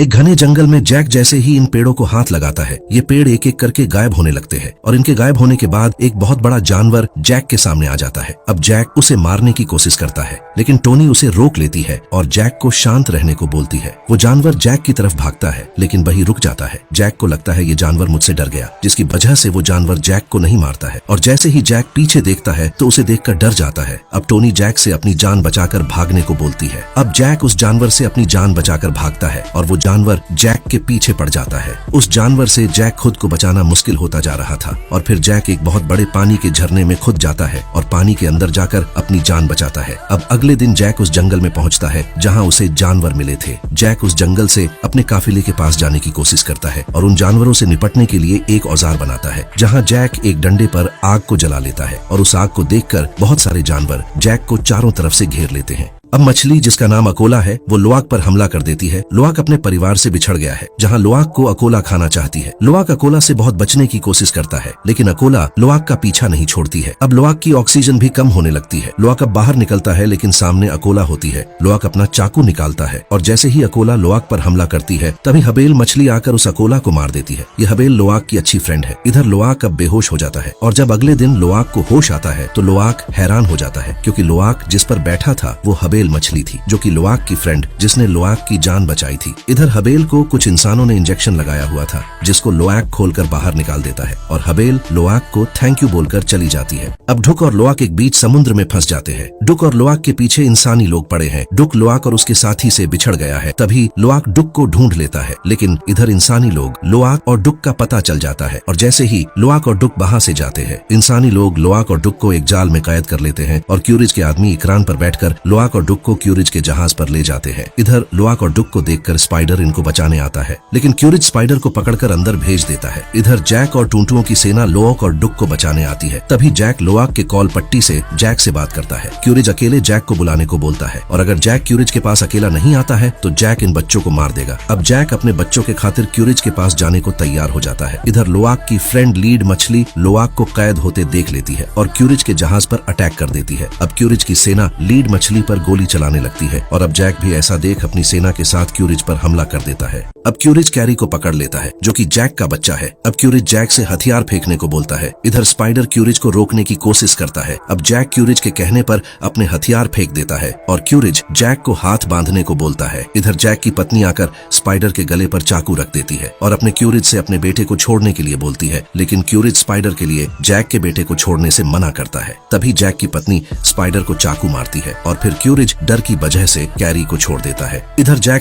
एक घने जंगल में जैक जैसे ही इन पेड़ों को हाथ लगाता है, ये पेड़ एक एक करके गायब होने लगते हैं और इनके गायब होने के बाद एक बहुत बड़ा जानवर जैक के सामने आ जाता है। अब जैक उसे मारने की कोशिश करता है, लेकिन टोनी उसे रोक लेती है और जैक को शांत रहने को बोलती है। वो जानवर जैक की तरफ भागता है, लेकिन वही रुक जाता है। जैक को लगता है ये जानवर मुझसे डर गया, जिसकी वजह से वो जानवर जैक को नहीं मारता है और जैसे ही जैक पीछे देखता है तो उसे देखकर डर जाता है। अब टोनी जैक से अपनी जान बचाकर भागने को बोलती है। अब जैक उस जानवर से अपनी जान बचाकर भागता है और वो जानवर जैक के पीछे पड़ जाता है। उस जानवर से जैक खुद को बचाना मुश्किल होता जा रहा था और फिर जैक एक बहुत बड़े पानी के झरने में खुद जाता है और पानी के अंदर जाकर अपनी जान बचाता है। अब अगले दिन जैक उस जंगल में पहुंचता है जहां उसे जानवर मिले थे। जैक उस जंगल से अपने काफिले के पास जाने की कोशिश करता है और उन जानवरों से निपटने के लिए एक औजार बनाता है, जहां जैक एक डंडे पर आग को जला लेता है और उस आग को देखकर बहुत सारे जानवर जैक को चारों तरफ से घेर लेते हैं। अब मछली, जिसका नाम अकोला है, वो लोआक पर हमला कर देती है। लोआक अपने परिवार से बिछड़ गया है, जहां लोआक को अकोला खाना चाहती है। लोआक अकोला से बहुत बचने की कोशिश करता है, लेकिन अकोला लोआक का पीछा नहीं छोड़ती है। अब लोआक की ऑक्सीजन भी कम होने लगती है। लोआक अब बाहर निकलता है, लेकिन सामने अकोला होती है। लोआक अपना चाकू निकालता है और जैसे ही अकोला लोआक पर हमला करती है, तभी हबेल मछली आकर उस अकोला को मार देती है। ये हबेल लोआक की अच्छी फ्रेंड है। इधर लोआक अब बेहोश हो जाता है और जब अगले दिन लोआक को होश आता है तो लोआक हैरान हो जाता है, क्योंकि लोआक जिस पर बैठा था वो हबेल मछली थी, जो कि लोआक की फ्रेंड, जिसने लोआक की जान बचाई थी। इधर हबेल को कुछ इंसानों ने इंजेक्शन लगाया हुआ था, जिसको लोआक खोलकर बाहर निकाल देता है और हबेल लोआक को थैंक यू बोलकर चली जाती है। अब डुक और लोआक एक बीच समुद्र में फंस जाते हैं। डुक और लोआक के पीछे इंसानी लोग पड़े हैं। डुक लोआक और उसके साथी से बिछड़ गया है। तभी लोआक डुक को ढूंढ लेता है, लेकिन इधर इंसानी लोग लोआक और डुक का पता चल जाता है और जैसे ही लोआक और डुक वहां से जाते हैं, इंसानी लोग लोआक और डुक को एक जाल में कैद कर लेते हैं और क्यूरिज के आदमी इकरान पर बैठकर लोआक और डुक को क्यूरिज के जहाज पर ले जाते हैं। इधर लोआक और डुक को देखकर स्पाइडर इनको बचाने आता है, लेकिन क्यूरिज स्पाइडर को पकड़कर अंदर भेज देता है। इधर जैक और टूंटुओं की सेना लोआक और डुक को बचाने आती है। तभी जैक लोआक के कॉल पट्टी से जैक से बात करता है। क्यूरिज अकेले जैक को बुलाने को बोलता है और अगर जैक क्यूरिज के पास अकेला नहीं आता है तो जैक इन बच्चों को मार देगा। अब जैक अपने बच्चों के खातिर क्यूरिज के पास जाने को तैयार हो जाता है। इधर लोआक की फ्रेंड लीड मछली लोआक को कैद होते देख लेती है और क्यूरिज के जहाज पर अटैक कर देती है। अब क्यूरिज की सेना लीड मछली पर गोली चलाने लगती है और अब जैक भी ऐसा देख अपनी सेना के साथ क्यूरिज पर हमला कर देता है। अब क्यूरिज कैरी को पकड़ लेता है, जो कि जैक का बच्चा है। अब क्यूरिज जैक से हथियार फेंकने को बोलता है। इधर स्पाइडर क्यूरिज को रोकने की कोशिश करता है। अब जैक क्यूरिज के कहने पर अपने हथियार फेंक देता है और क्यूरिज जैक को हाथ बांधने को बोलता है। इधर जैक की पत्नी आकर स्पाइडर के गले पर चाकू रख देती है और अपने क्यूरिज से अपने बेटे को छोड़ने के लिए बोलती है, लेकिन क्यूरिज स्पाइडर के लिए जैक के बेटे को छोड़ने से मना करता है। तभी जैक की पत्नी स्पाइडर को चाकू मारती है और फिर क्यूरिज डर की वजह से कैरी को छोड़ देता है। इधर जैक